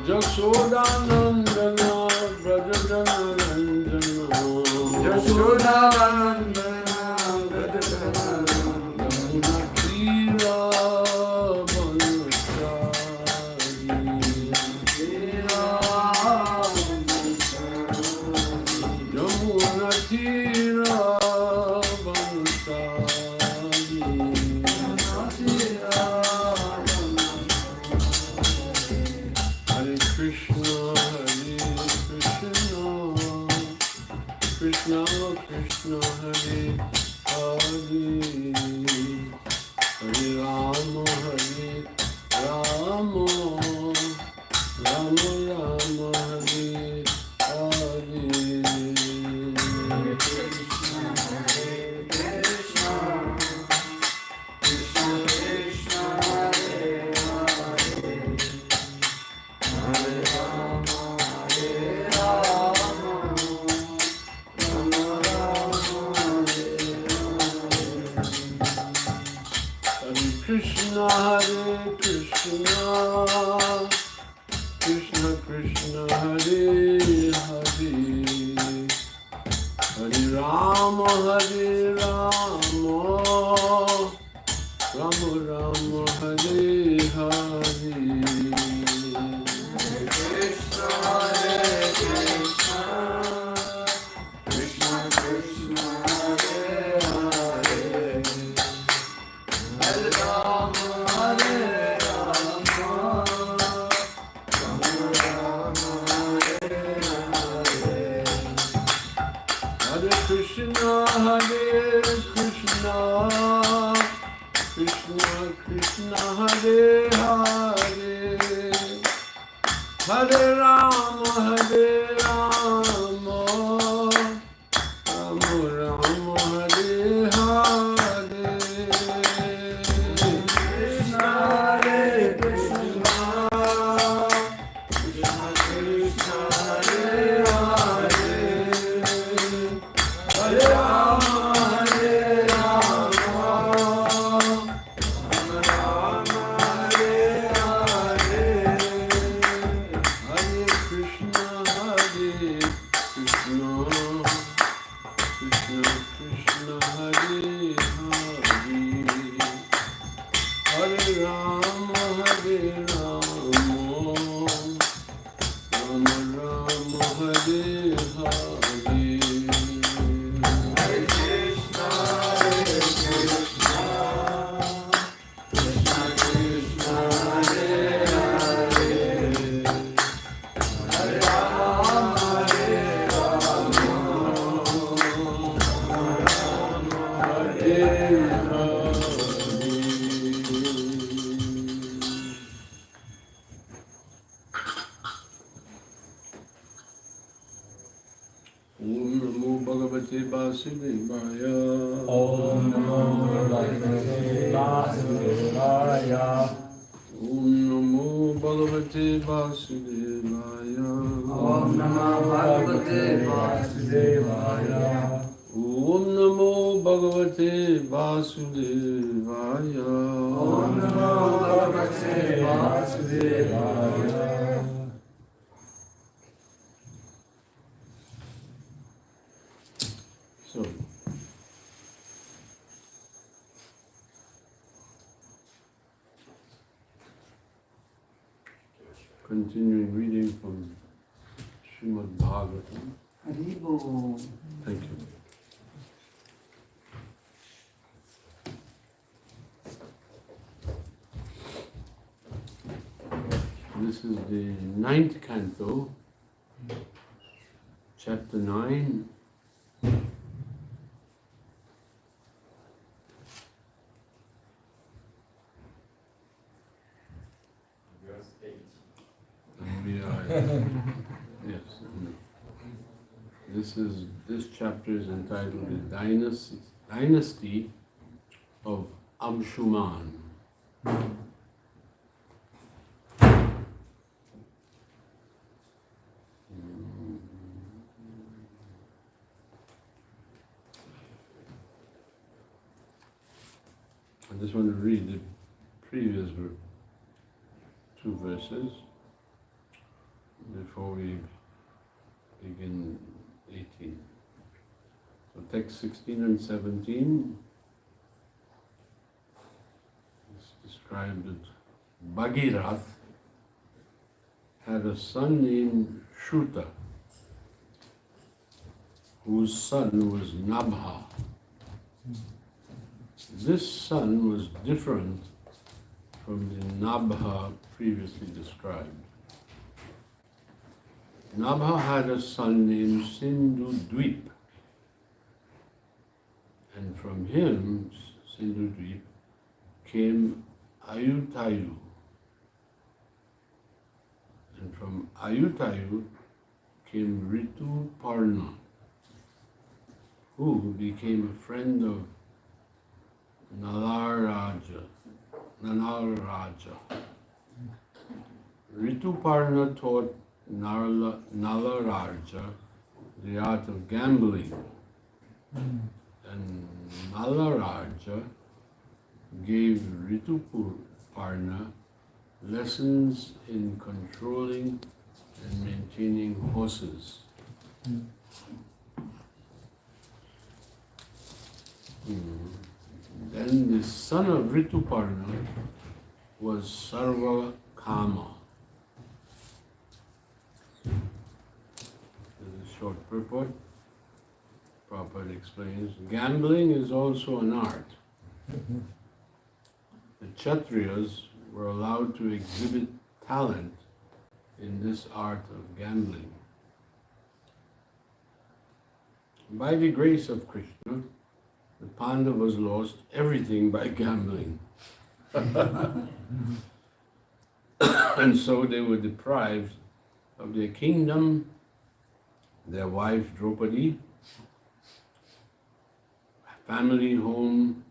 Jashodanandana Brajajanarandana Jashodanandana Brajajanarandana Yamuna Tira Banasari Hare Krishna Krishna Krishna Hare Hare Hare Rama Rama Rama Rama Hare Hare Krishna Krishna Krishna Krishna Hare Hare Hare Rama Rama Krishna Hare Krishna Krishna Krishna Hare Hare Hare Rama Rama Rama Hare Hare Krishna Hare Krishna Krishna Krishna Hare Hare Hare Rama Rama Rama Hare Hare Hare Krishna Krishna Krishna Hare Hare Hare Rama Rama Rama Hare Hare Krishna Hare Krishna Krishna Krishna Hare Hare Hare Rama Rama Rama Hare Hare Hare Krishna Krishna Krishna Hare Hare Hare Rama Rama Rama Hare Hare Hare Krishna Krishna Krishna Hare Hare Hare Rama Hare Om Namo Bhagavate Vasudevaya. Om Namo Bhagavate Vasudevaya. Om Namo Bhagavate Vasudevaya. Om Namo Bhagavate Vasudevaya. Om Namo Bhagavate Vasudevaya. Om Namo Bhagavate Vasudevaya. So, continuing reading from Srimad Bhagavatam. Haribo. Thank you. This is the 9th canto, chapter 9. And we are, yes. This chapter is entitled The Dynasty of Amshuman. I just want to read the previous two verses. before we begin 18. So text 16 and 17 is described that Bhagirath had a son named Shruta, whose son was Nabha. This son was different from the Nabha previously described. Nabha had a son named Sindhu Dweep, and from him, Sindhu Dweep, came Ayutayu. And from Ayutayu came Ritu Parna, who became a friend of Nalaraja. Ritu Parna taught Nalaraja the art of gambling, and Nalaraja gave Ritu Parna lessons in controlling and maintaining horses. Then the son of Rituparna was Sarva Kama. This is a short purport. Prabhupada explains, gambling is also an art. The Kshatriyas were allowed to exhibit talent in this art of gambling. By the grace of Krishna, the Pandavas lost everything by gambling. And so they were deprived of their kingdom, their wife Draupadi, family, home,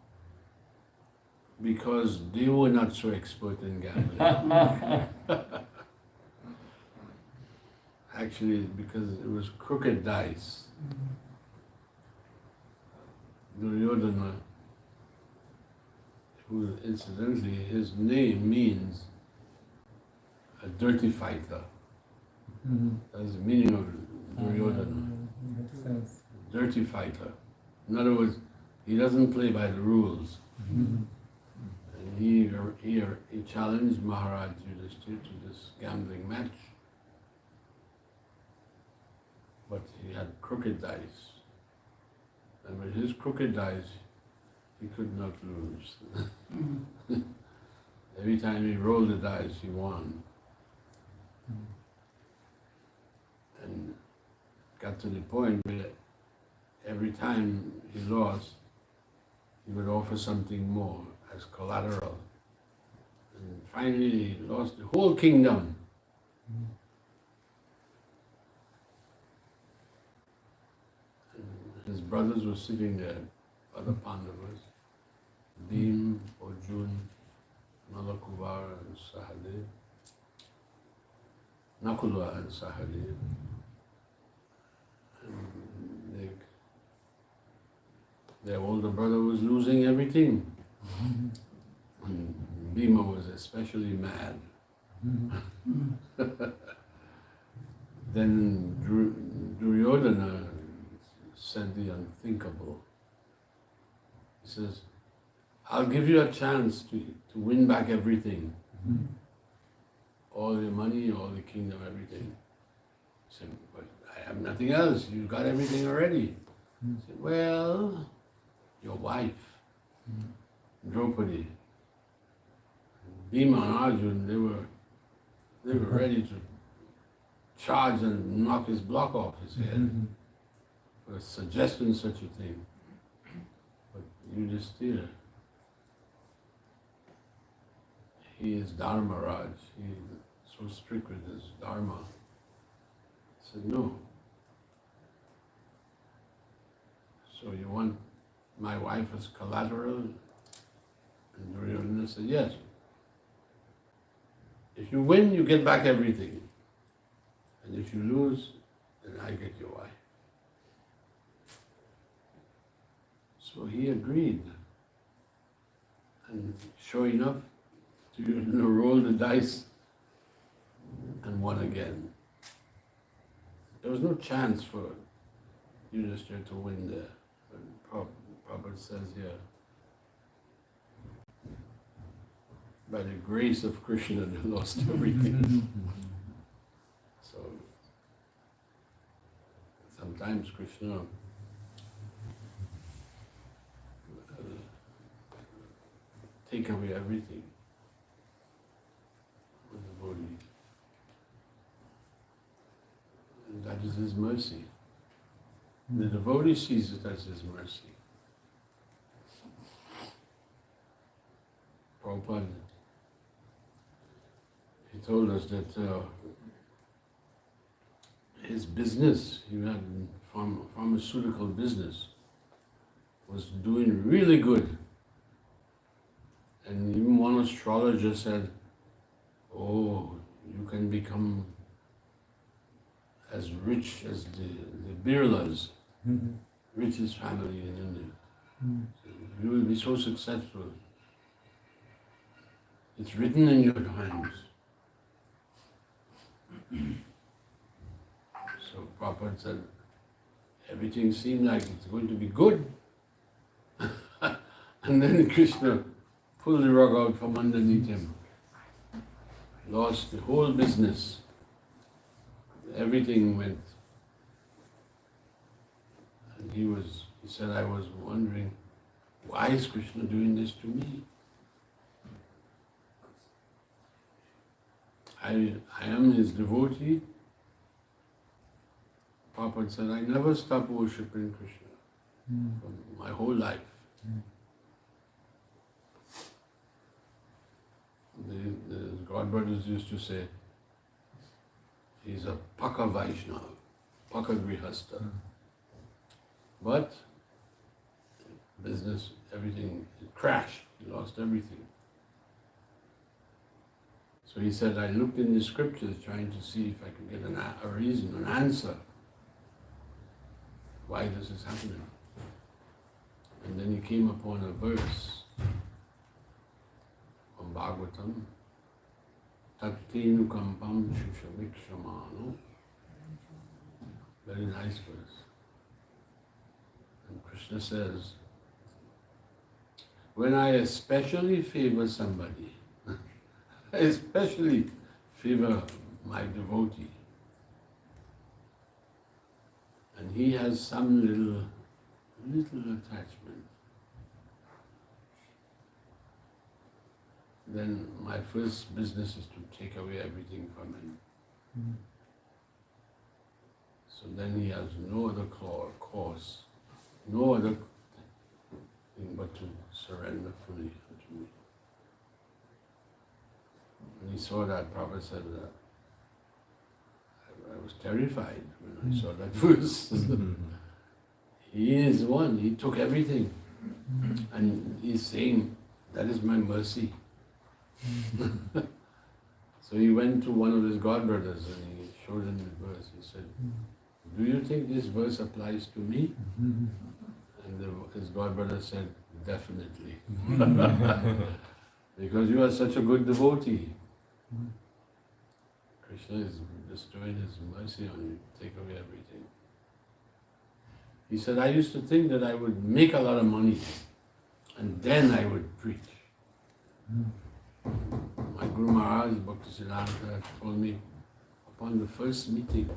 because they were not so expert in gambling. Actually, because it was crooked dice. Duryodhana, who incidentally, his name means a dirty fighter. That's the meaning of Duryodhana. Makes sense. Dirty fighter. In other words, he doesn't play by the rules. And he challenged Maharaj Yudhishthira to this gambling match. But he had crooked dice. And with his crooked dice, he could not lose. Every time he rolled the dice, he won. And got to the point where every time he lost, he would offer something more as collateral. And finally, he lost the whole kingdom. His brothers were sitting there, other Pandavas, Bhim, Arjun, Nalakuvar and Sahadev, Nakula and Sahadev. And their older brother was losing everything. And Bhima was especially mad. Then Duryodhana said the unthinkable. He says, I'll give you a chance to win back everything. All your money, all the kingdom, everything. He said, but I have nothing else. You've got everything already. He said, well, your wife, Draupadi, Bhima and Arjun, they were ready to charge and knock his block off his head. For suggesting such a thing. But Yudhishthira, he is Dharma Raj. He is so strict with his Dharma. He said, no. So you want my wife as collateral? And Duryodhana said, yes. If you win, you get back everything. And if you lose, then I get your wife. So he agreed. And sure enough, Duryodhana rolled the dice and won again. there was no chance for Yudhishthira to win there. But Prabhupada says here, by the grace of Krishna, they lost everything. So sometimes Krishna take away everything with the body. And that is His mercy. The devotee sees it as His mercy. Prabhupada, he told us that his business, he had pharmaceutical business, was doing really good. And even one astrologer said, oh, you can become as rich as the Birlas, richest family in India. You will be so successful. It's written in your hands. So Prabhupada said, everything seemed like it's going to be good. And then Krishna pulled the rug out from underneath him. Lost the whole business. Everything went. And he said, I was wondering, why is Krishna doing this to me? I am his devotee. Prabhupada said, I never stopped worshipping Krishna for my whole life. The godbrothers used to say, he's a Paka Vaishnava, Paka Grihastha. But business, everything, it crashed, he lost everything. So he said, I looked in the scriptures trying to see if I could get a reason, an answer. Why this is happening? And then he came upon a verse from Bhagavatam, Tattenu Kampam Shushavikshamano. Very nice verse. And Krishna says, when I especially favor somebody, I especially favor my devotee, and he has some little attachment, then my first business is to take away everything from him. So then he has no other course, no other thing but to surrender fully to me. When he saw that, Prabhupada said, I was terrified when I saw that verse. He is one, he took everything. And he's saying, that is my mercy. So he went to one of his godbrothers and he showed him the verse. He said, do you think this verse applies to me? And his godbrother said, definitely. Because you are such a good devotee. Krishna is bestowing his mercy on you, take away everything. He said, I used to think that I would make a lot of money and then I would preach. My Guru Maharaj, Bhaktisiddhanta, told me, upon the first meeting,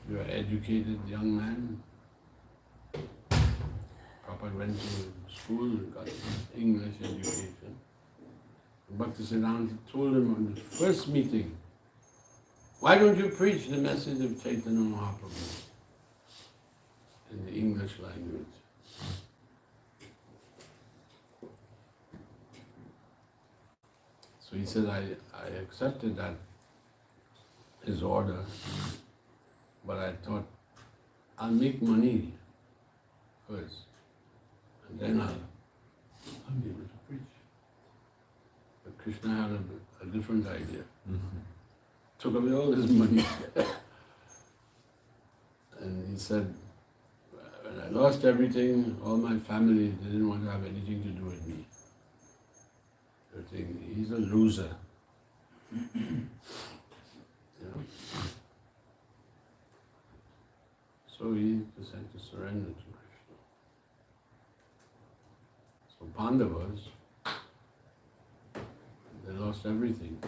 you are an educated young man. Prabhupada went to school, got English education. Bhaktisiddhanta told him on the first meeting, why don't you preach the message of Chaitanya Mahaprabhu in the English language? So he said, I accepted that, his order, but I thought, I'll make money first, and then I'll be able to preach. But Krishna had a different idea. Took away all his money. And he said, when I lost everything, all my family, they didn't want to have anything to do with me. They were thinking, he's a loser. You know? just had to surrender to Krishna. So Pandavas, they lost everything.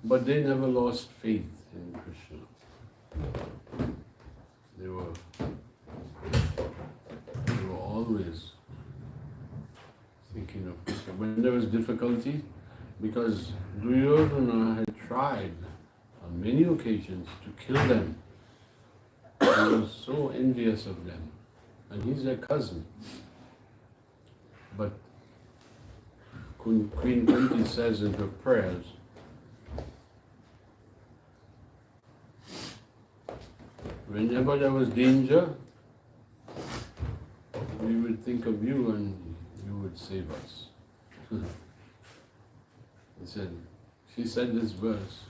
But they never lost faith in Krishna. They were always thinking of Krishna. When there was difficulty, because Duryodhana had tried on many occasions to kill them. He was so envious of them. And he's their cousin. But Queen Kunti says in her prayers, whenever there was danger, we would think of you and you would save us. She said this verse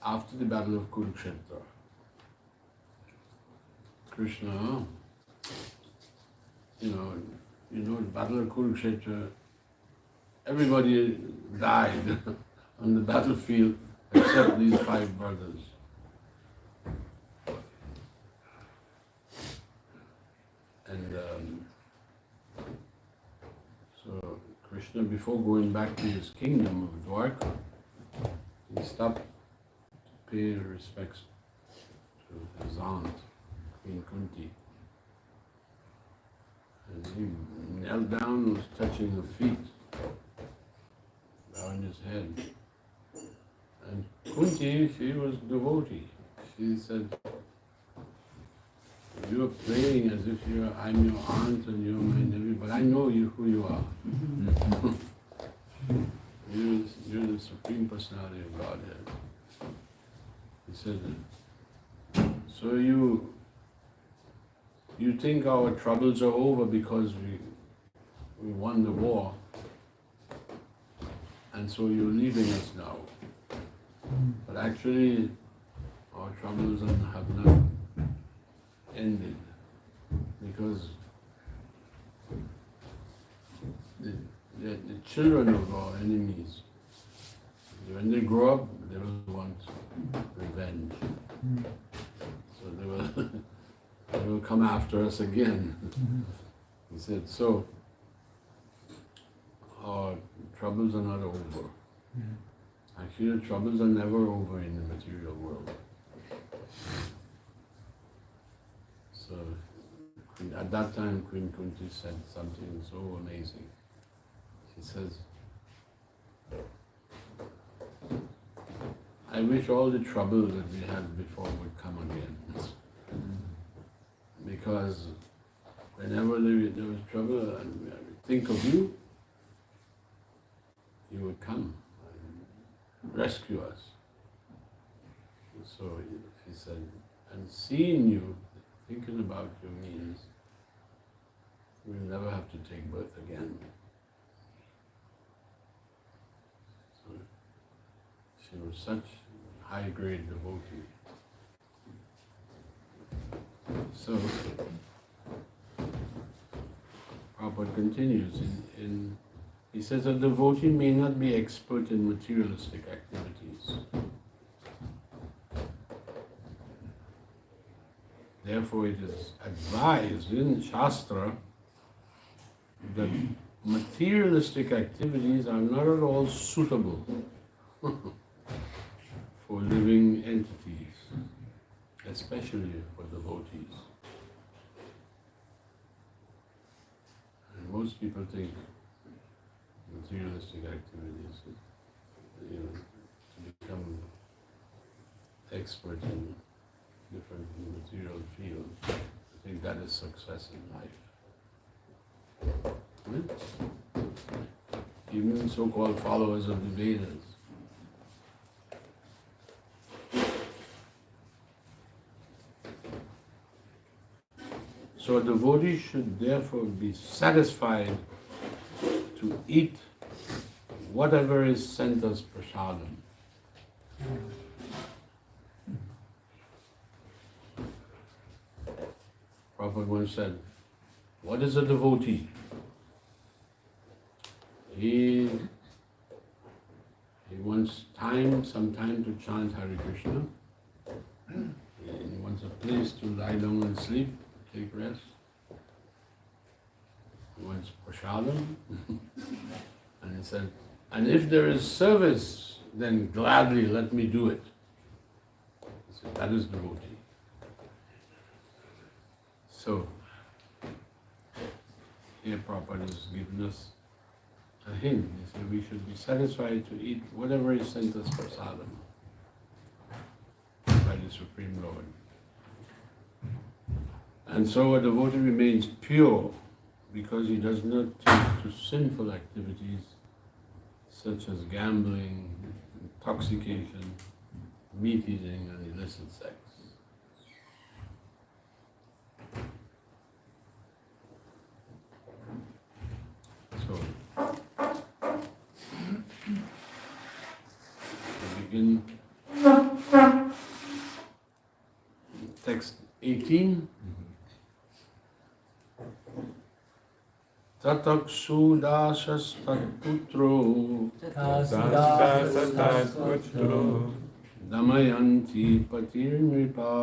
after the battle of Kurukshetra. Krishna, you know, the battle of Kurukshetra, everybody died on the battlefield except these 5 brothers. And so Krishna, before going back to his kingdom of Dwarka, he stopped to pay respects to his aunt, Queen Kunti. And he knelt down and was touching her feet, bowing his head. And Kunti, she was devotee. She said, "You're playing as if I'm your aunt and you're my nephew, but I know who you are. You're the Supreme Personality of Godhead." He said, "So you think our troubles are over because we won the war, and so you're leaving us now. But actually, our troubles have not ended, because the children of our enemies, when they grow up, they will want revenge. So they will come after us again." He said, so our troubles are not over. Actually, the troubles are never over in the material world. So at that time, Queen Kunti said something so amazing. She says, "I wish all the trouble that we had before would come again. Because whenever there was trouble and we would think of you, you would come and rescue us." So she said, and seeing you, thinking about you means we'll never have to take birth again. So she was such high-grade devotee. So Prabhupada continues, he says a devotee may not be expert in materialistic activities. Therefore, it is advised in Shastra that materialistic activities are not at all suitable for living entities, especially for devotees. And most people think materialistic activities, to become expert in different material fields, I think that is success in life. Even so-called followers of the Vedas. So a devotee should therefore be satisfied to eat whatever is sent as prasadam. Prabhupada once said, what is a devotee? He He wants some time to chant Hare Krishna. He wants a place to lie down and sleep, take rest. He wants prasadam. And he said, and if there is service, then gladly let me do it. He said, that is devotee. So, here Prabhupada has given us a hint. He said we should be satisfied to eat whatever is sent us prasadam by the Supreme Lord. And so a devotee remains pure because he does not take to sinful activities such as gambling, intoxication, meat eating, and illicit sex. So, we begin text 18. Tatak sudasas tatputro Tasasatputro damayanti patirnipa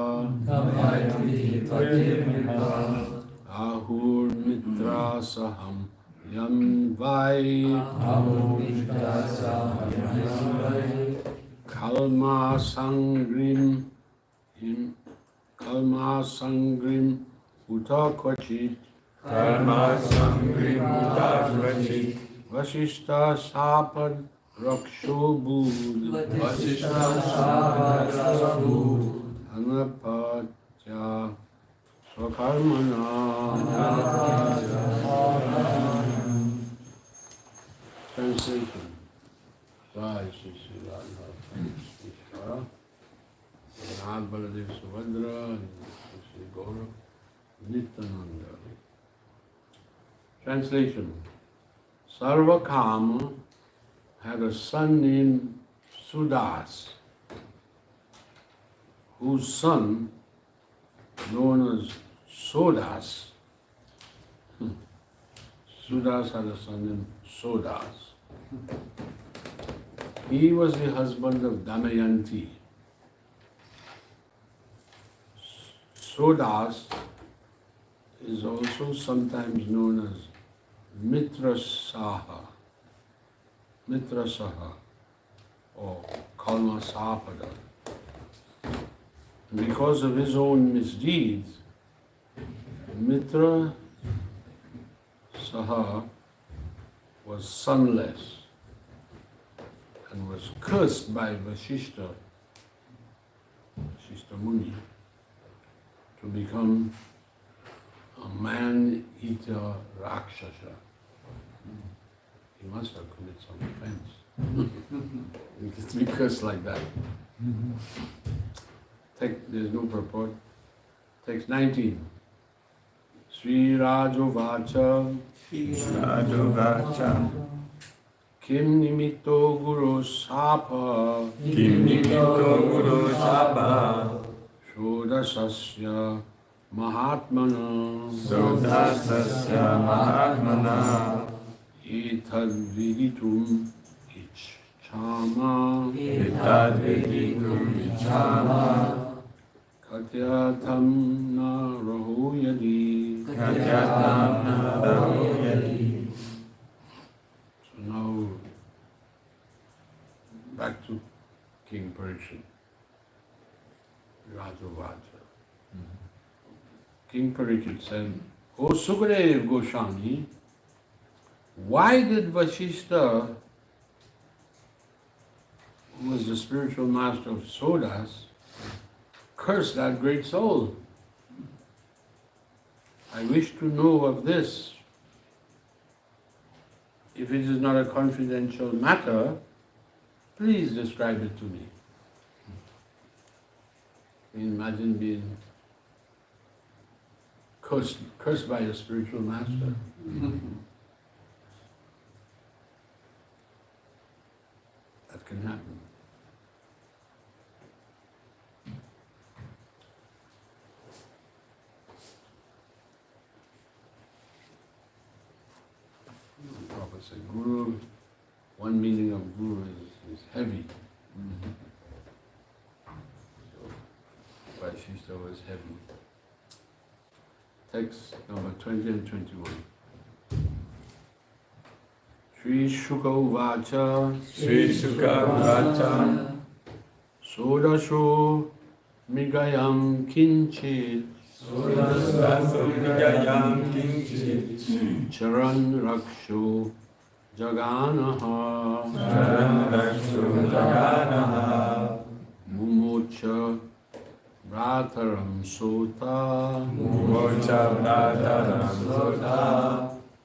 ahur mitra saham yam vai kalma sangrim uta kvachit Karma Sangrimutavachit Vasishta Sapad Raksho Bud Anapatya Swakarmana. Translation. Jai Shri Shri Radha Ishvara Nath Baladev Subhadra and Shri Gaurav Nityananda. Translation. Sarvakama had a son named Sudas, whose son, known as Sodas, Sudas had a son named Sodas. He was the husband of Damayanti. Sodas is also sometimes known as Mitrasaha or Kalmasapada. Because of his own misdeeds, Mitra Saha was sonless and was cursed by Vasishta Muni to become a man-eater Rakshasa. He must have committed some offense. To be cursed like that. There's no purport. Text 19. Sri Rajovacha Rajovacha Kim Nimitto Guru Sapa Kim Nimito Guru Sapa Shodasasya Mahatmana Sodasasya Mahatmana Etad Viditum Ichchama Etadviditum Ichama Katyatam Na Raho Yadi. Katyatam Nadaho Yadi. So now back to King Parikshit, Rajovacha. King Parikshit said, O Sukadev Goswami, why did Vasishta, who was the spiritual master of Sodas, curse that great soul? I wish to know of this. If it is not a confidential matter, please describe it to me. Imagine being cursed by a spiritual master. That can happen. The Prophet said, Guru One meaning of guru is heavy. So Vaishishta was heavy. Text number 20 and 21. Sri Shuka Uvacha Sri Sukha Vacha Sodasho Migayam Kinchit Sudasasudhiyam kinchit Charan Raksho Jaganaha Charandakshu Jaganaha Mumocha Brataram Sota Mocha Brataram Sota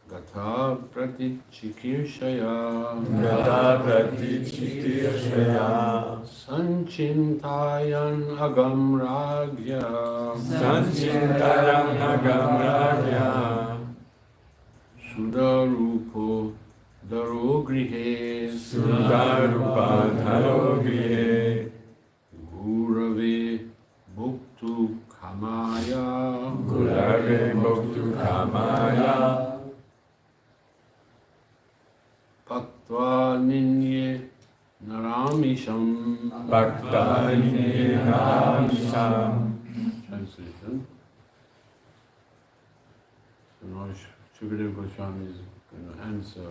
Gatha Pratichikirshaya Gata Pratichikirshaya Sanchintayan Agam Ragya Sanchintayam Agam Ragya Sudarupo Darogrihe Sudarupa Dharogrihe Gurave Bhuktu Kamaya Gurave Bhaktu Kamaya Paktva Ninye Naramisham. Bhaktani Namisham. Translation. So now Shukadeva Goswami is going to answer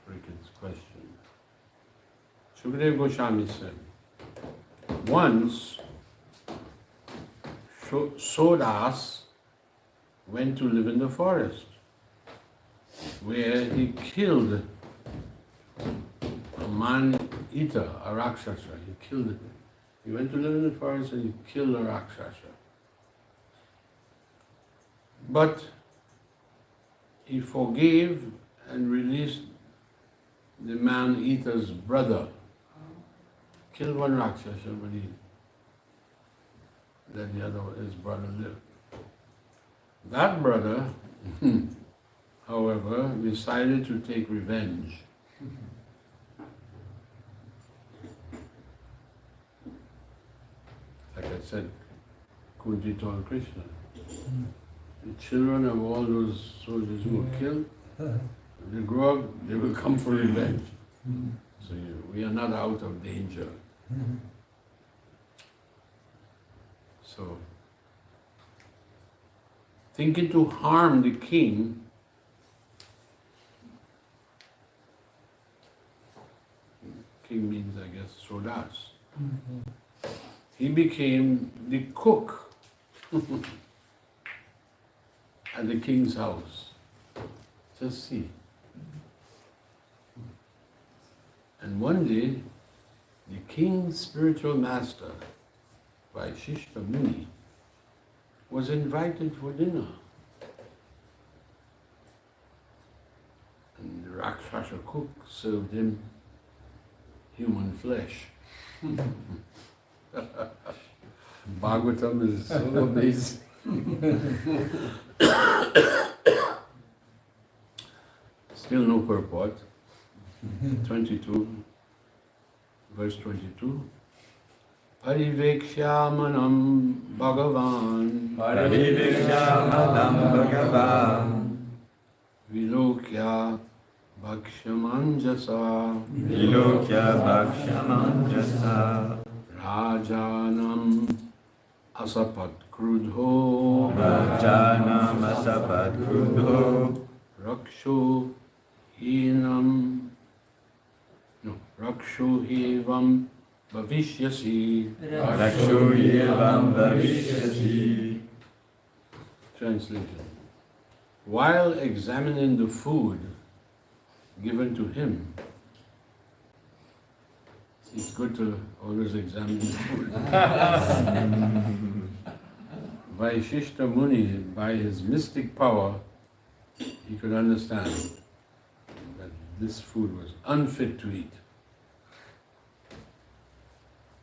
Parikit's question. Shukadeva Goswami said, once Sodas went to live in the forest, where he killed a man-eater, a Rakshasa. He killed it. He went to live in the forest and he killed a Rakshasa. But he forgave and released the man-eater's brother. Killed one Rakshasa, but he let his brother live. That brother, however, decided to take revenge. Like I said, Kunti told Krishna, the children of all those soldiers who were killed, when they grow up, they will come for revenge. So we are not out of danger. So, thinking to harm the king, king means, I guess, Sodas. He became the cook at the king's house. Just see. And one day, the king's spiritual master, Vaishishta Muni, was invited for dinner. And the Rakshasa cook served him human flesh. Bhagavatam is so amazing. Still no purport. 22, verse 22. Parivekshamanam Bhagavan Parivekshamanam Bhagavan Vilokya Bhakshamanjasa Vilokya Bhakshamanjasa Rajanam Asapat Krudho Rajanam Asapat Krudho Raksho Hinam Raksho Hevam Bhavishyasi. Raksho Yevam Bhavishyasi. Translation. While examining the food given to him, it's good to always examine the food. Vaishishta Muni, by his mystic power, he could understand that this food was unfit to eat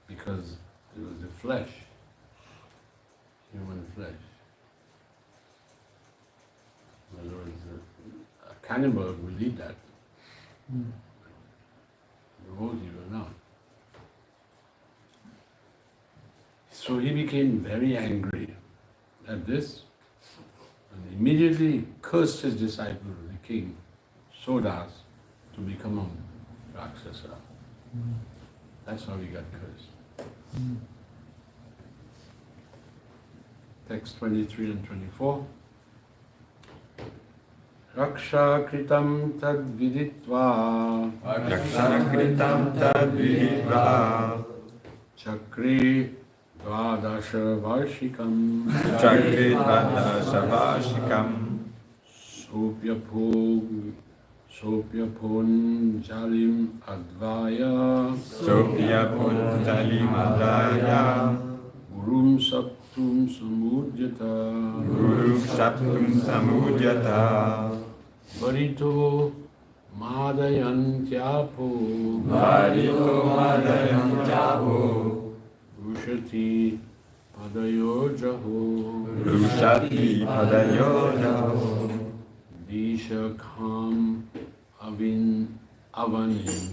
because it was the flesh, human flesh. In other words, a cannibal will eat that. The devotee will not. So he became very angry at this and immediately cursed his disciple, the king, Sodas, to become Rakshasa. That's how he got cursed. Text 23 and 24. Raksha kritam tad viditva Rakshakritam tad viditva chakri dvadasha varshikam Chakritvadasavashikam Sopyapon jalim advaya Sopya Punjalimadaya Gurum saptum samudhyata Guru Saptum Samudhyata Varito madayantyapo Varito Madayantyaho Rushati padayojaho Rushati Padayojaho Dishakam avanim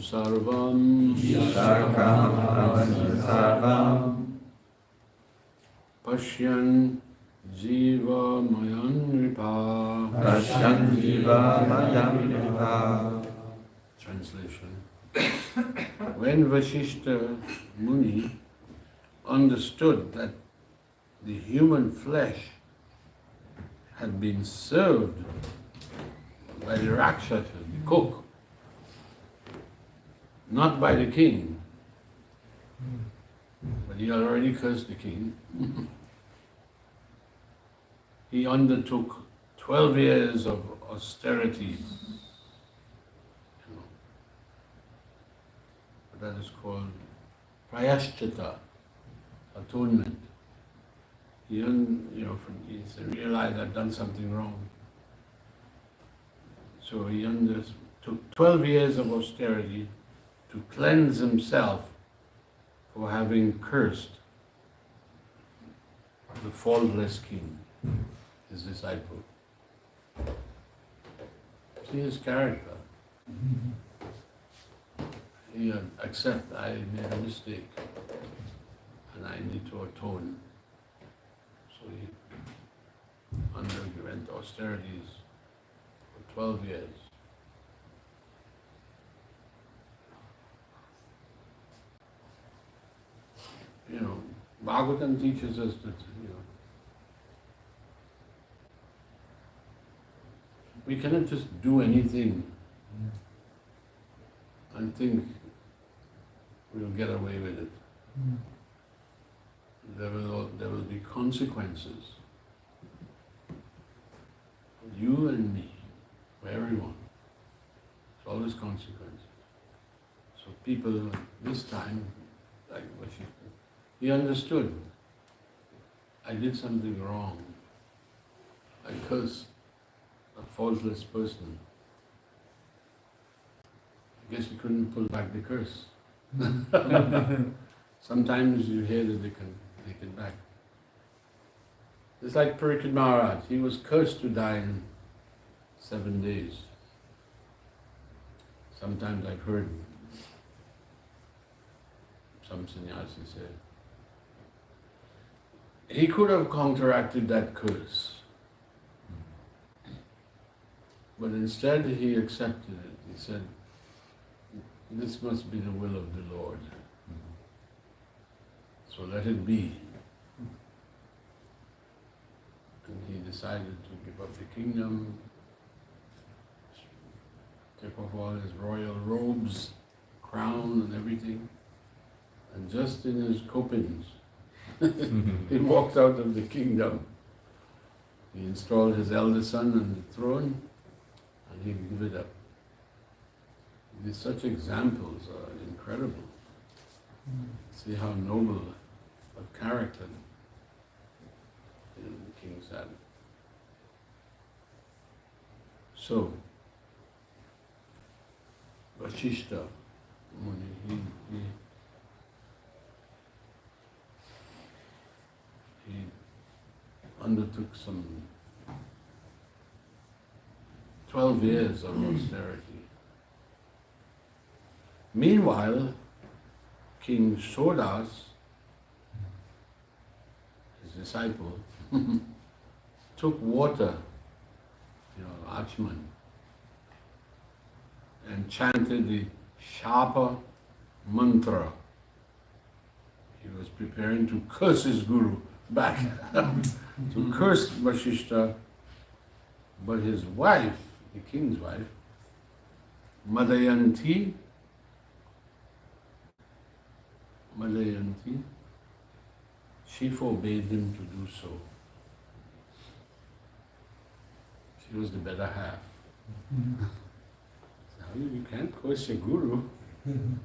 sarvam Shakam Avanim Sarvam Pashyan jiva mayan ripa. Prashanjiva Mayam Translation. When Vasishta Muni understood that the human flesh had been served by the Rakshasa, the cook, not by the king, but he had already cursed the king. He undertook 12 years of austerities. That is called prayashchita, atonement. He realized I'd done something wrong. So he took 12 years of austerity to cleanse himself for having cursed the faultless king, his disciple. See his character. He accept I made a mistake and I need to atone. So he underwent austerities for 12 years. Bhagavatam teaches us that, we cannot just do anything and think we'll get away with it. There will be consequences for you and me, for everyone. There's always consequences. So people this time, like Vashishta, he understood. I did something wrong. I cursed a faultless person. I guess he couldn't pull back the curse. Sometimes you hear that they can take it back. It's like Parikshit Maharaj. He was cursed to die in 7 days. Sometimes I've heard some sannyasi say, he could have counteracted that curse. But instead he accepted it. He said, this must be the will of the Lord. So let it be. And he decided to give up the kingdom, take off all his royal robes, crown and everything. And just in his copings, he walked out of the kingdom. He installed his eldest son on the throne and he gave it up. Such examples are incredible. See how noble of character the kings had. So, Vasishta Muni, he undertook some 12 years of austerity. Meanwhile, King Sodas, his disciple, took water, Achman, and chanted the Shapa mantra. He was preparing to curse his guru back, to curse Vasishta, but his wife, the king's wife, Madayanti, she forbade him to do so. She was the better half. So you can't curse your guru. No?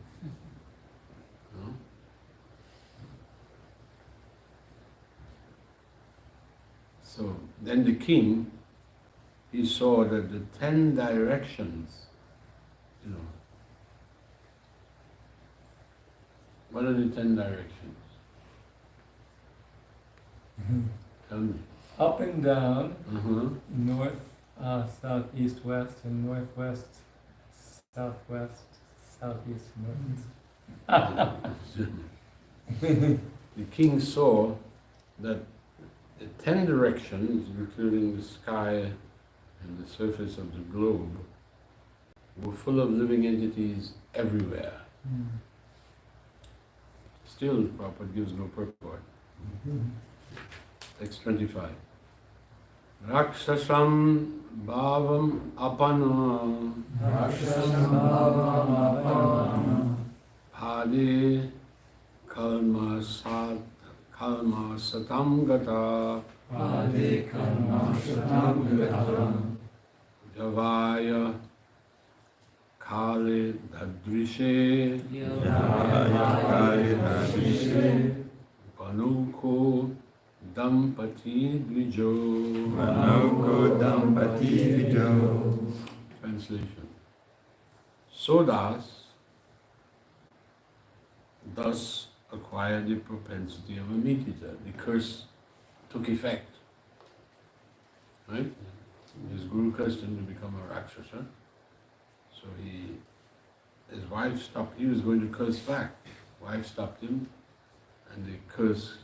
So then the king, he saw that the 10 directions, what are the 10 directions? Tell me. Up and down, Uh-huh. north, south, east, west, and northwest, southwest, southeast, northeast. The king saw that the 10 directions, including the sky and the surface of the globe, were full of living entities everywhere. Still, Prabhupada gives no purport. Text 25. Rakshasam bhavam apana Phade kalma satam gata Javaya kale dadrishe Panuko dampati dvijo. Translation. Sodas thus acquired the propensity of a meat eater. The curse took effect. Right? His guru cursed him to become a Rakshasa. So his wife stopped. He was going to curse back. Wife stopped him, and the curse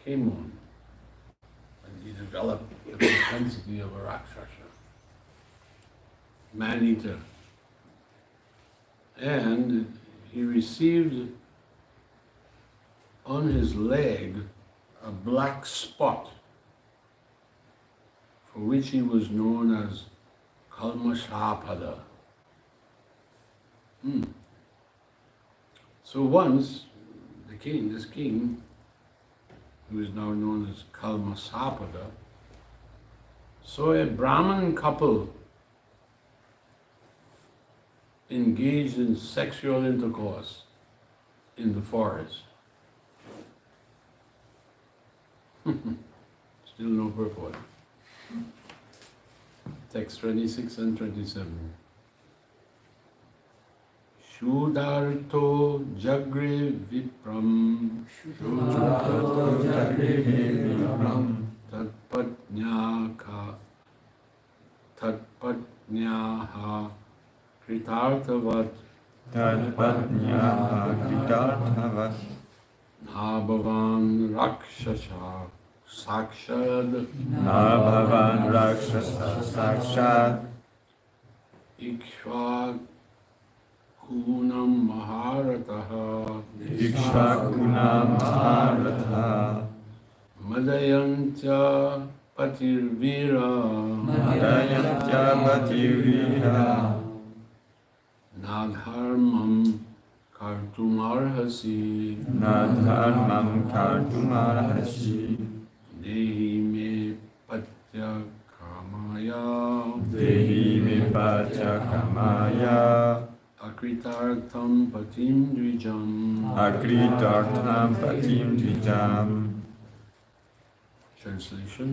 came on. And he developed the propensity of a Rakshasa, man-eater. And he received on his leg a black spot, for which he was known as Kalmashapada. So once, this king, who is now known as Kalmasapada, saw a Brahmin couple engaged in sexual intercourse in the forest. Still no purport. Text 26 and 27. Shudarto jagre vipram tatpatnyaha kritartavat nabhavan rakshasa sakshad ikshva kunam maharataha madayantya patirvira nadharmam kartumarhasi dehi me patya kamaya akritartham patim dvijam. Translation.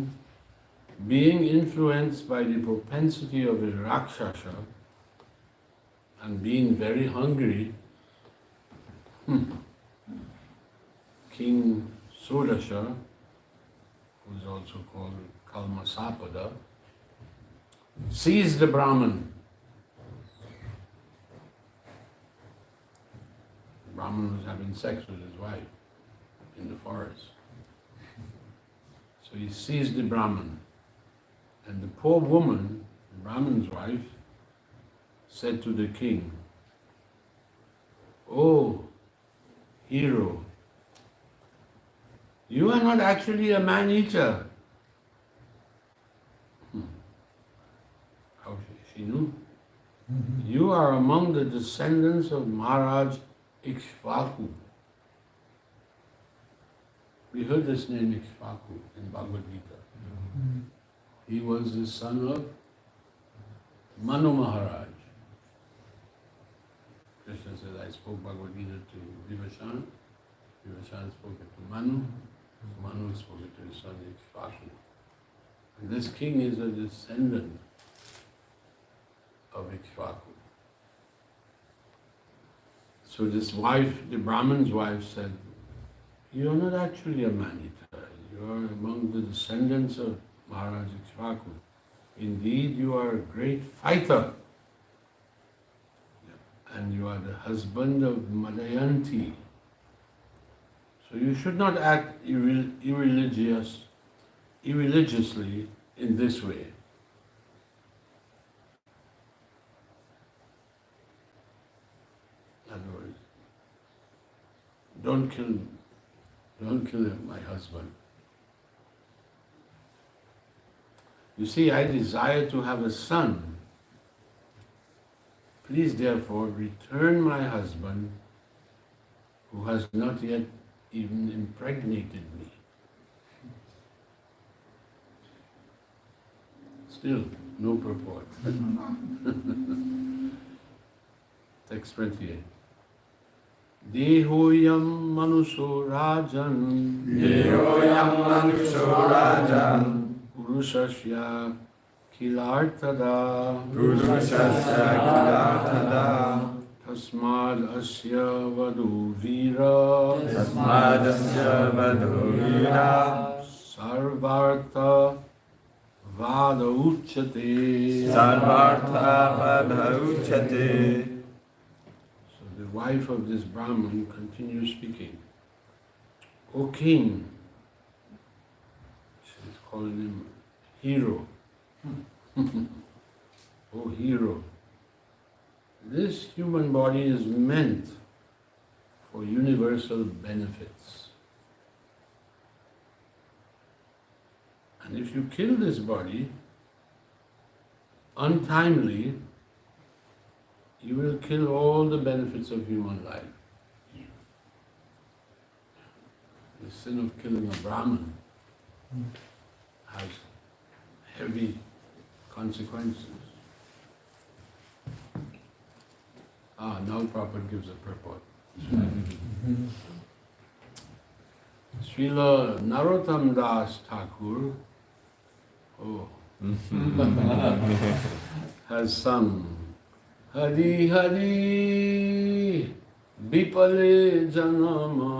Being influenced by the propensity of a Rakshasa and being very hungry, King Sudasha, who is also called Kalmasapada, seized the Brahman. The Brahman was having sex with his wife in the forest. So he seized the Brahman. And the poor woman, the Brahman's wife, said to the king, "Oh, hero, you are not actually a man-eater." How she knew? "You are among the descendants of Maharaj Ikshvaku." We heard this name Ikshvaku in Bhagavad Gita. He was the son of Manu Maharaj. Krishna says, "I spoke Bhagavad Gita to Vivashan. Vivashan spoke it to Manu. Manu spoke it to his son Ikshvaku. And this king is a descendant of Ikshvaku. So this wife, the Brahman's wife said, "You are not actually a man-eater. You are among the descendants of Maharaj Ikshvaku. Indeed, you are a great fighter. And you are the husband of Madayanti. So you should not act irreligiously in this way." In other words, don't kill my husband. You see, I desire to have a son. Please therefore return my husband who has not yet even impregnated me. Still, no purport. Text 28. Dehoyam manusho rajan Dehoyam manusho rajan purushasya kilartada Purushasya kilartada tasmad asya vadu vira Tasmadasya vadovira sarvartha vada uchate. Sarvartha vada uchate. So the wife of this Brahman continues speaking. "O king," she's calling him hero. "O hero, this human body is meant for universal benefits. And if you kill this body untimely, you will kill all the benefits of human life." The sin of killing a Brahman has heavy consequences. Now Prabhupada gives a purport. Srila Narottam Das Thakur has sung Hari Hari Bipale Janama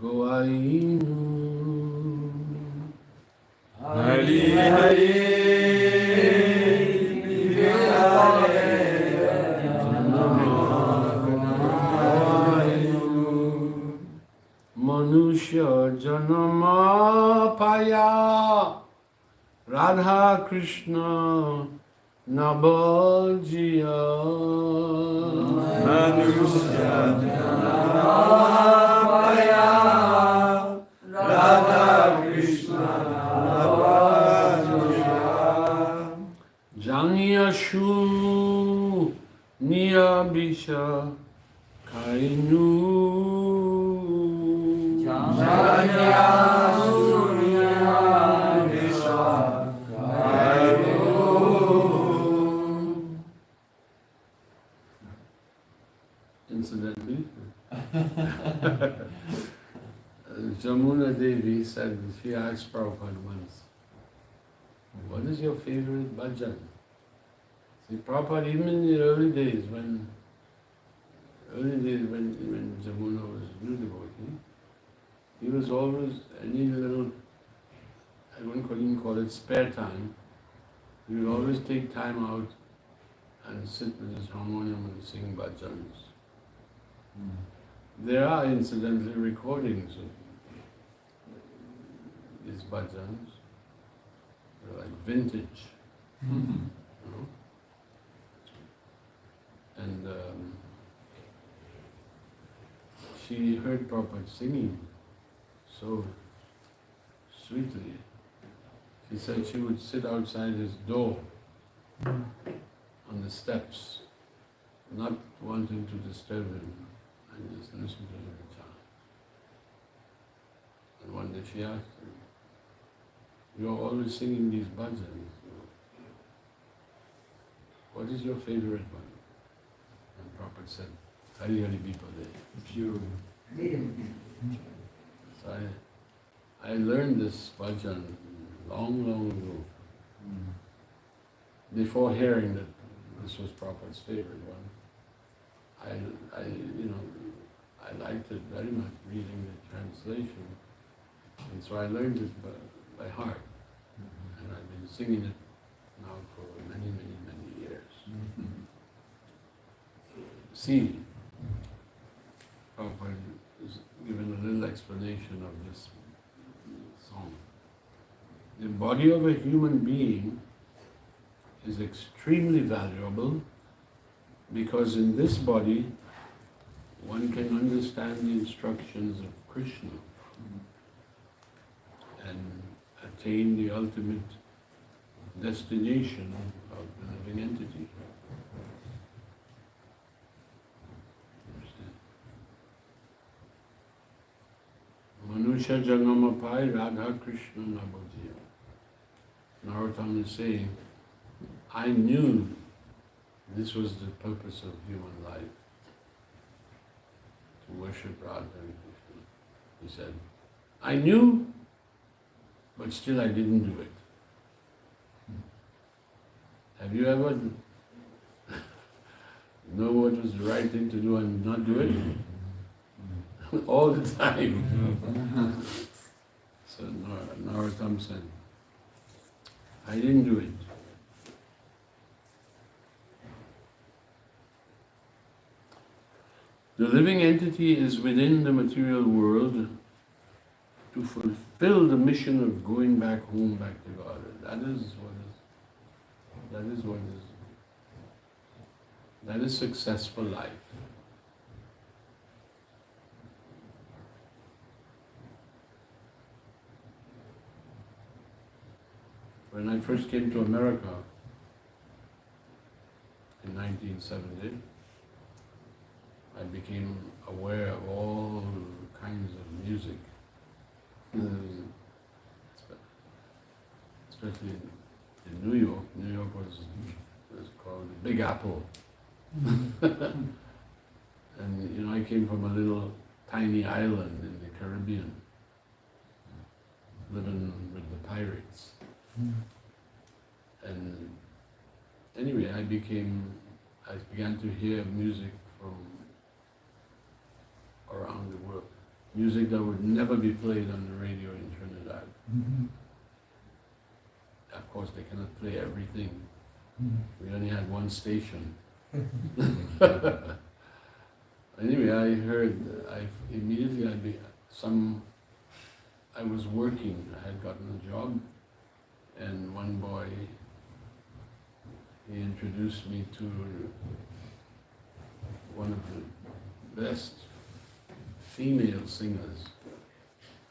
Goainu. Hari Hari Manushya Janama Paya Radha Krishna Nabhajiya. Manushya Janamaya Radha Krishna Nabhajiya. Jangyashu Niyabisha Kainu. Incidentally, Jamuna Devi said, she asked Prabhupada once, "What is your favorite bhajan?" See, Prabhupada, even in the early days when Jamuna was new devotee, he was always, any little, I wouldn't even call it spare time, he would always take time out and sit with his harmonium and sing bhajans. There are incidentally recordings of these bhajans. They're like vintage. You know? And she heard Prabhupada singing so sweetly. She said she would sit outside his door on the steps, not wanting to disturb him, and just listen to him chant. And one day she asked him, "You're always singing these bhajans. What is your favorite one?" And Prabhupada said, "Hari Hari Bipade." So I learned this bhajan long, long ago. Before hearing that this was Prabhupada's favorite one, I liked it very much, reading the translation, and so I learned it by heart, and I've been singing it now for many, many, many years. See, Prabhupada is given a little explanation of this song. The body of a human being is extremely valuable because in this body one can understand the instructions of Krishna and attain the ultimate destination of the living entity. Manusha Jangamapai Radha Krishna Nabodhiya. Narottam is saying, I knew this was the purpose of human life, to worship Radha and Krishna. He said, I knew, but still I didn't do it. Have you ever know what was the right thing to do and not do it? All the time. So Narottam said, I didn't do it. The living entity is within the material world to fulfill the mission of going back home, back to God. That is successful life. When I first came to America in 1970, I became aware of all kinds of music, especially in New York. New York was called the Big Apple. And I came from a little tiny island in the Caribbean, living with the pirates. And anyway, I began to hear music from around the world. Music that would never be played on the radio in Trinidad. Of course, they cannot play everything. We only had one station. Anyway, I was working, I had gotten a job, and one boy, he introduced me to one of the best female singers.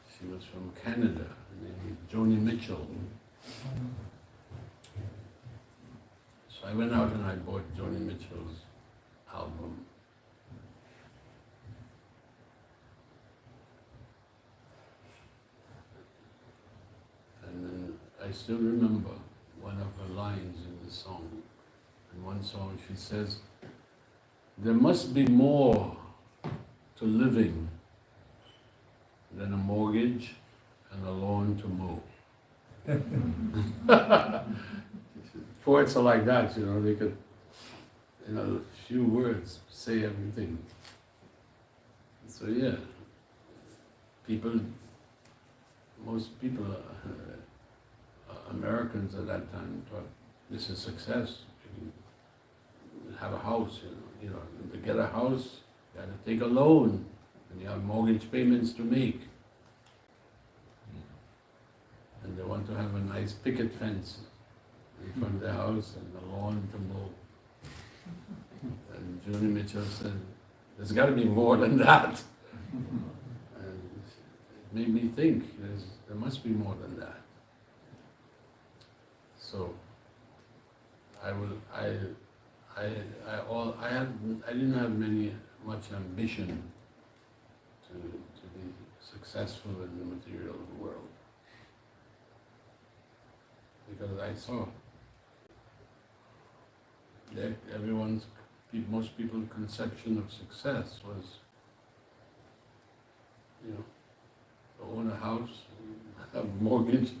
She was from Canada, her name was Joni Mitchell. So I went out and I bought Joni Mitchell's album. And then I still remember one of her lines in the song. In one song she says, there must be more to living than a mortgage and a lawn to mow. Poets are like that, they could, in a few words, say everything. So yeah, most people, Americans at that time thought this is success. You can have a house, to get a house, you got to take a loan, and you have mortgage payments to make. And they want to have a nice picket fence in front of their house and a lawn to mow. And Joni Mitchell said, there's got to be more than that. And it made me think there must be more than that. So I didn't have much ambition to be successful in the material world, because I saw that most people's conception of success was, to own a house, have a mortgage,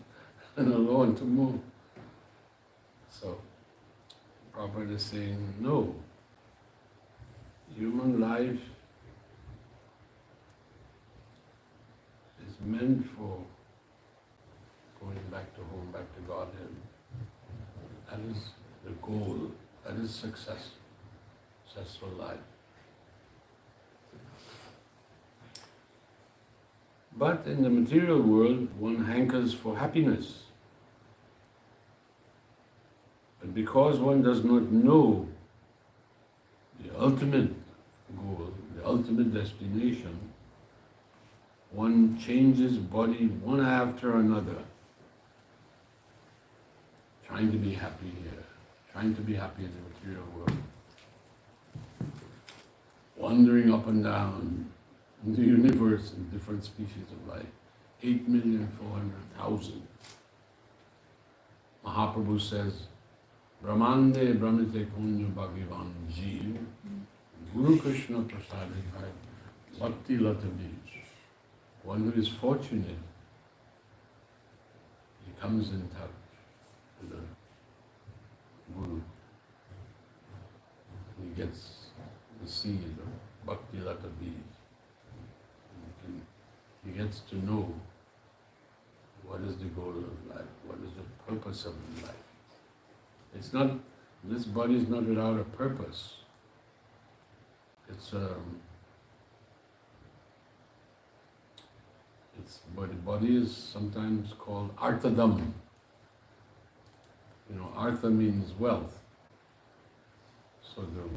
and a loan to move. So Prabhupada is saying, no, human life is meant for going back to home, back to Godhead. That is the goal. That is successful life. But in the material world, one hankers for happiness. But because one does not know the ultimate goal, the ultimate destination, one changes body one after another, trying to be happy here, trying to be happy in the material world, wandering up and down in the universe in different species of life. 8,400,000. Mahaprabhu says, Brahmande Brahmite Punya Bhagavan Jeev, Guru Krishna Prasadikaya, Bhakti Lata Beach. One who is fortunate, he comes in touch with the Guru. He gets the seed of Bhakti Lata Beach. He gets to know what is the goal of life, what is the purpose of life. It's not, this body is not without a purpose. But the body is sometimes called arthadam. Artha means wealth. So the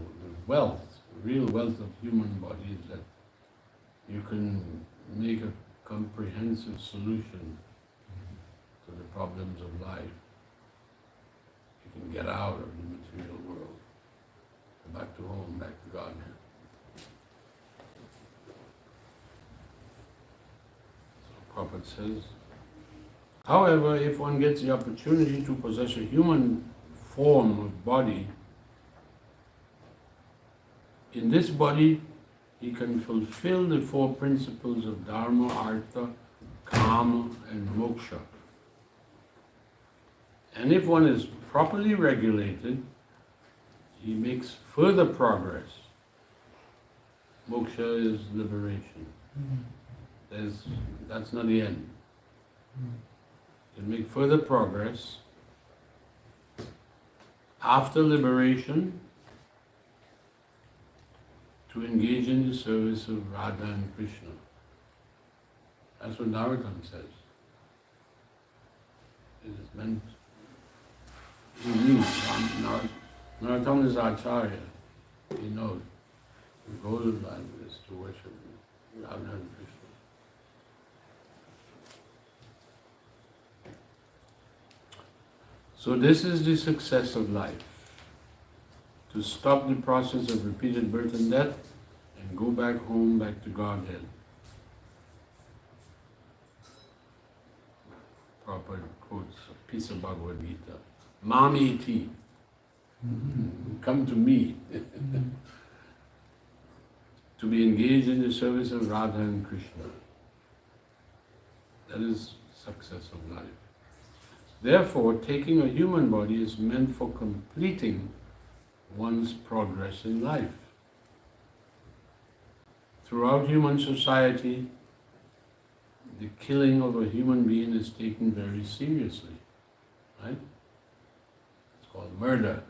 wealth, the real wealth of human body is that you can make a comprehensive solution to the problems of life. You can get out of the material world, go back to home, back to Godhead. So Prabhupada says, however, if one gets the opportunity to possess a human form of body, in this body he can fulfill the four principles of Dharma, Artha, Kama and Moksha. And if one is properly regulated, he makes further progress. Moksha is liberation. That's not the end. You make further progress. After liberation, to engage in the service of Radha and Krishna. That's what Narottam says. It is meant, he knew, Narottam is Acharya. He knows the goal of life is to worship Radha and Krishna. So this is the success of life. To stop the process of repeated birth and death and go back home, back to Godhead. Prabhupada quotes a piece of Bhagavad Gita. Mamiti. Come to me. To be engaged in the service of Radha and Krishna. That is success of life. Therefore, taking a human body is meant for completing one's progress in life. Throughout human society, the killing of a human being is taken very seriously, right? It's called murder.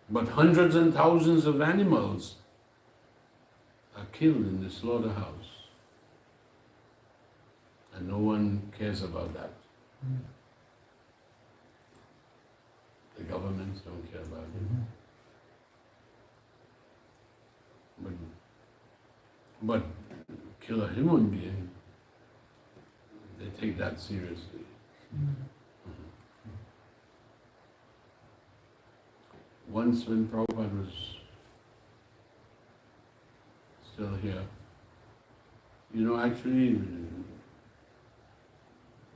But hundreds and thousands of animals are killed in the slaughterhouse, and no one cares about that. The governments don't care about it. But kill a human being, they take that seriously. Once when Prabhupada was still here, actually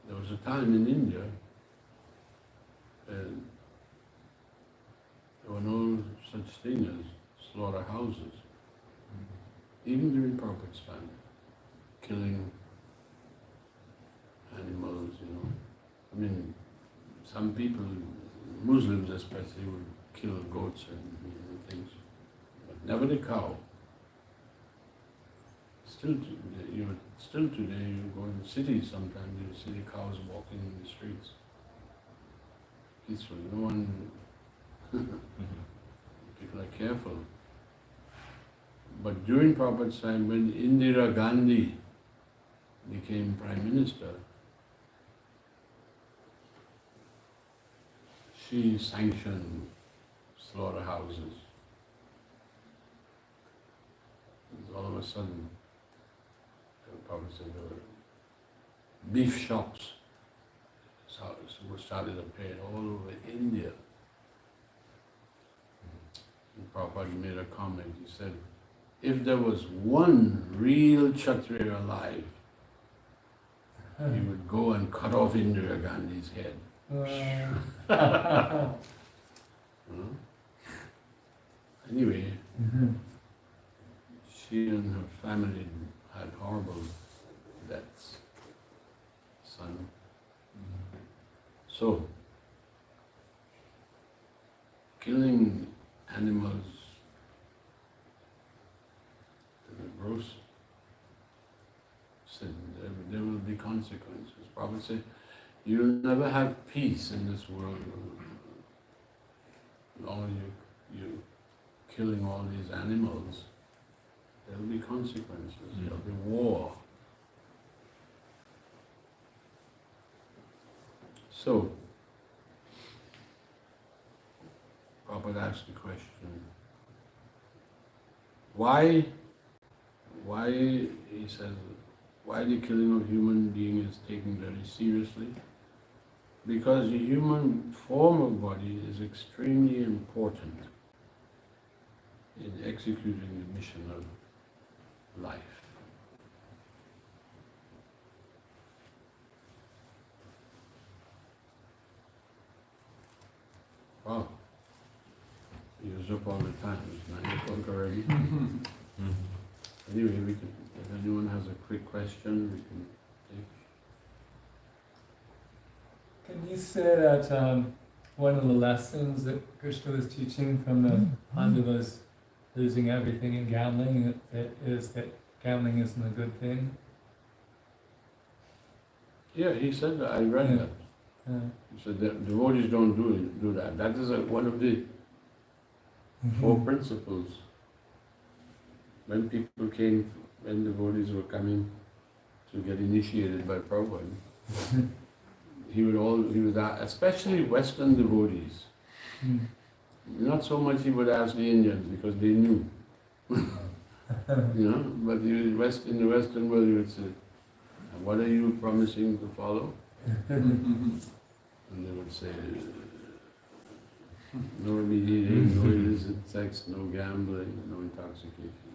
there was a time in India and there were no such thing as slaughterhouses. Even during Prabhupada's time, killing animals, some people, Muslims especially, would kill goats and things, but never the cow. Still today, you go in cities sometimes, you see the cows walking in the streets peacefully. No one, people are careful. But during Prabhupada's time, when Indira Gandhi became Prime Minister, she sanctioned slaughterhouses. And all of a sudden, Prabhupada said there were beef shops started appearing all over India. And Prabhupada made a comment, he said, if there was one real Kshatriya alive, he would go and cut off Indira Gandhi's head. Anyway, she and her family had horrible deaths. Son. So, killing animals is a gross sin. There will be consequences. Prabhupada said, you'll never have peace in this world as long as you're killing all these animals. There will be consequences. There will be war. So, Prabhupada asked the question, why, he says, why the killing of human being is taken very seriously? Because the human form of body is extremely important in executing the mission of life. Wow, we use up all the time. It's 9 o'clock already. Anyway, if anyone has a quick question, we can take. Can you say that one of the lessons that Krishna was teaching from the Pandavas losing everything in gambling is that gambling isn't a good thing? Yeah, he said that. I read that. He said that devotees don't do that. That is one of the 4 principles. When devotees were coming to get initiated by Prabhupada, he would ask, especially Western devotees. Not so much he would ask the Indians because they knew. But in the Western world he would say, what are you promising to follow? And they would say, no immediate aim, no illicit sex, no gambling, no intoxication.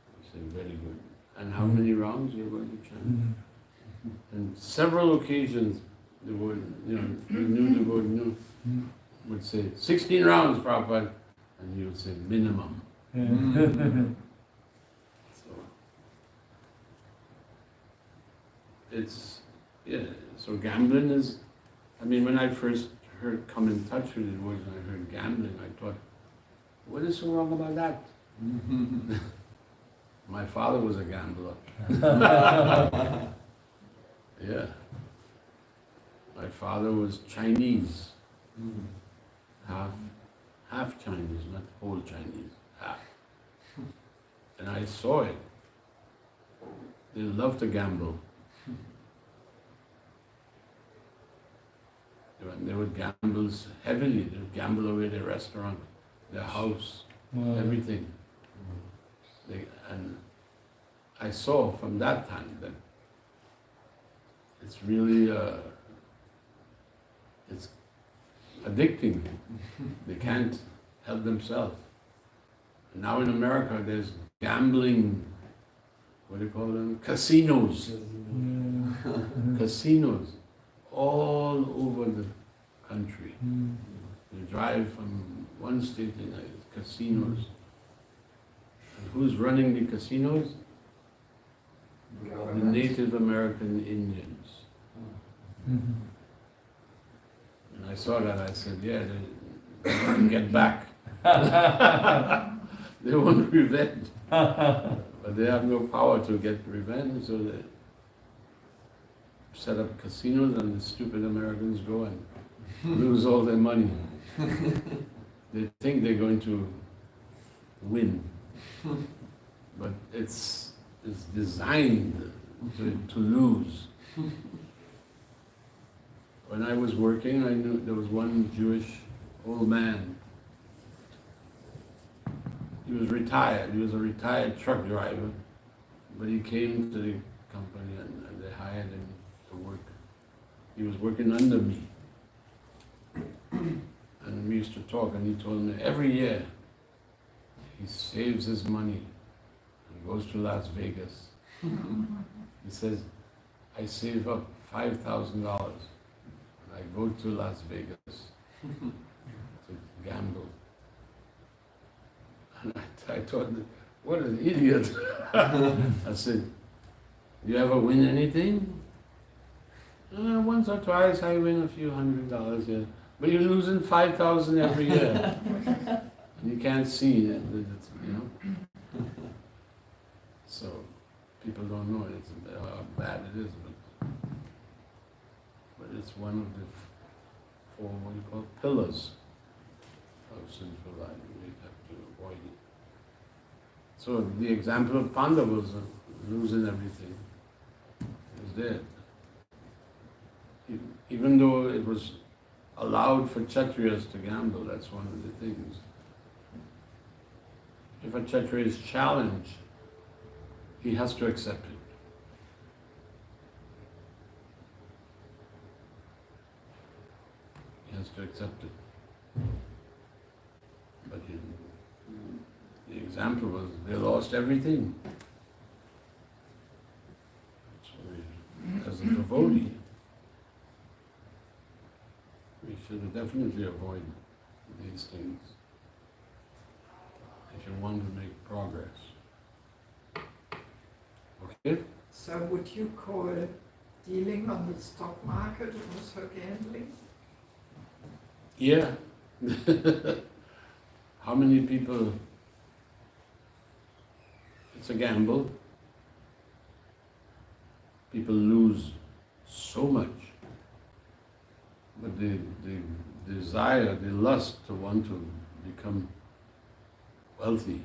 I say, very good. And how many rounds you're going to chant? And several occasions, the new devotee would say, 16 rounds, Prabhupada, and he would say, minimum. So gambling is, when I first come in touch with it, when I heard gambling, I thought, what is so wrong about that? My father was a gambler. Yeah. My father was Chinese. Half Chinese, not whole Chinese, half. And I saw it. They love to gamble. They would gamble heavily. They would gamble away their restaurant, their house, everything. I saw from that time that it's really, it's addicting. They can't help themselves. And now in America there's gambling, what do you call them? Casinos. Casinos all over the country. You drive from one state to another, casinos. And who's running the casinos? The Native American Indians. And I saw that, I said, yeah, they want to get back. They want revenge. But they have no power to get revenge, so they set up casinos and the stupid Americans go and lose all their money. They think they're going to win, but it's designed to lose. When I was working, I knew there was one Jewish old man. He was retired. He was a retired truck driver, but he came to the company and they hired him to work. He was working under me. And we used to talk, and he told me every year he saves his money and goes to Las Vegas. He says, I save up $5,000 and I go to Las Vegas to gamble. And I thought, what an idiot. I said, you ever win anything? Once or twice I win a few $100, yeah. But you're losing 5,000 every year. And you can't see it, you know. So people don't know how bad it is, but it's one of the four, what you call, pillars of sinful life. We have to avoid it. So the example of Pandavas losing everything is there. Even though it was allowed for Kshatriyas to gamble, that's one of the things. If a Kshatriya is challenged, he has to accept it. He has to accept it. But the example was, they lost everything. So as a devotee, we should definitely avoid these things if you want to make progress. Okay? So would you call dealing on the stock market also gambling? Yeah. How many people, it's a gamble. People lose so much. But the desire, the lust to want to become wealthy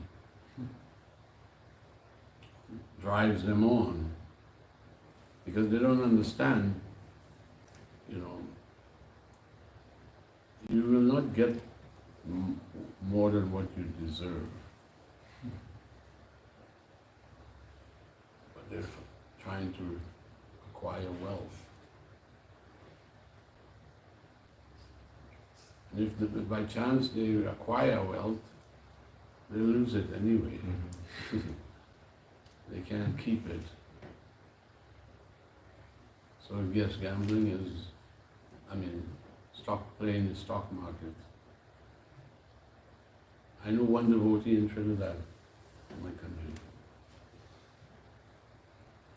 drives them on, because they don't understand, you know, you will not get more than what you deserve. But they're trying to acquire wealth. And if by chance they acquire wealth, they lose it anyway. They can't keep it. So I guess gambling is, playing the stock market. I know one devotee in Trinidad, in my country.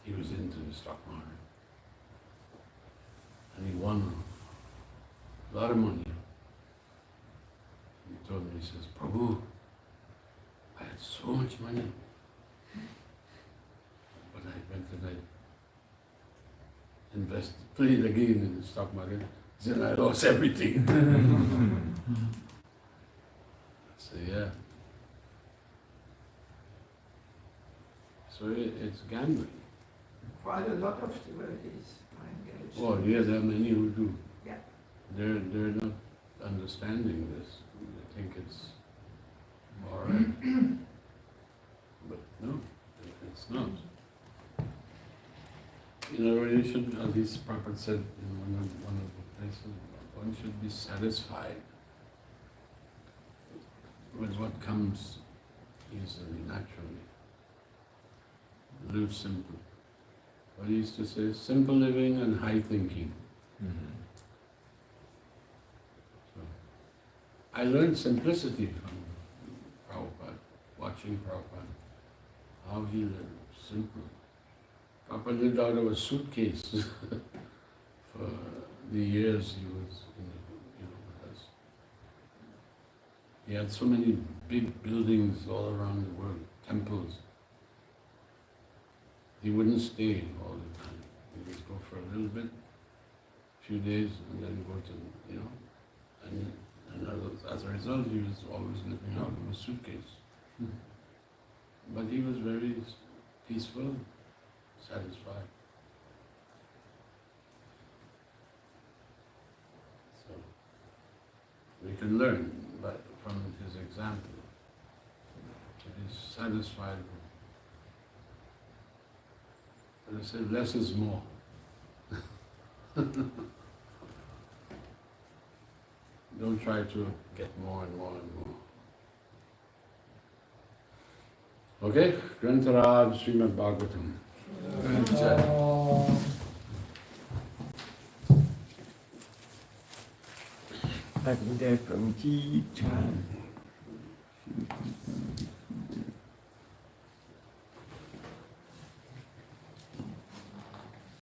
He was into the stock market. And he won a lot of money. He told me, he says, Prabhu, I had so much money. But I went and I invested, played again in the stock market. He said, I lost everything. I said, yeah. So it's gambling. Quite a lot of devotees are engaged. Oh, yeah, there are many who do. Yeah. They're not understanding this. They think it's all right. But no, it's not. You know, you should, at least Prabhupada said in one of the places, one should be satisfied with what comes easily, naturally. Live simple. What he used to say, simple living and high thinking. So, I learned simplicity from Prabhupada, watching Prabhupada, how he lived, simple. Prabhupada lived out of a suitcase for the years he was with us. He had so many big buildings all around the world, temples. He wouldn't stay all the time. He would go for a little bit, few days, and then go to, and as a result, he was always living out of a suitcase. But he was very peaceful, satisfied. So, we can learn from his example to be satisfied with. But I say less is more. Don't try to get more and more and more. Okay? Grantaraj Srimad Bhagavatam. Agnideva from Ji Chan.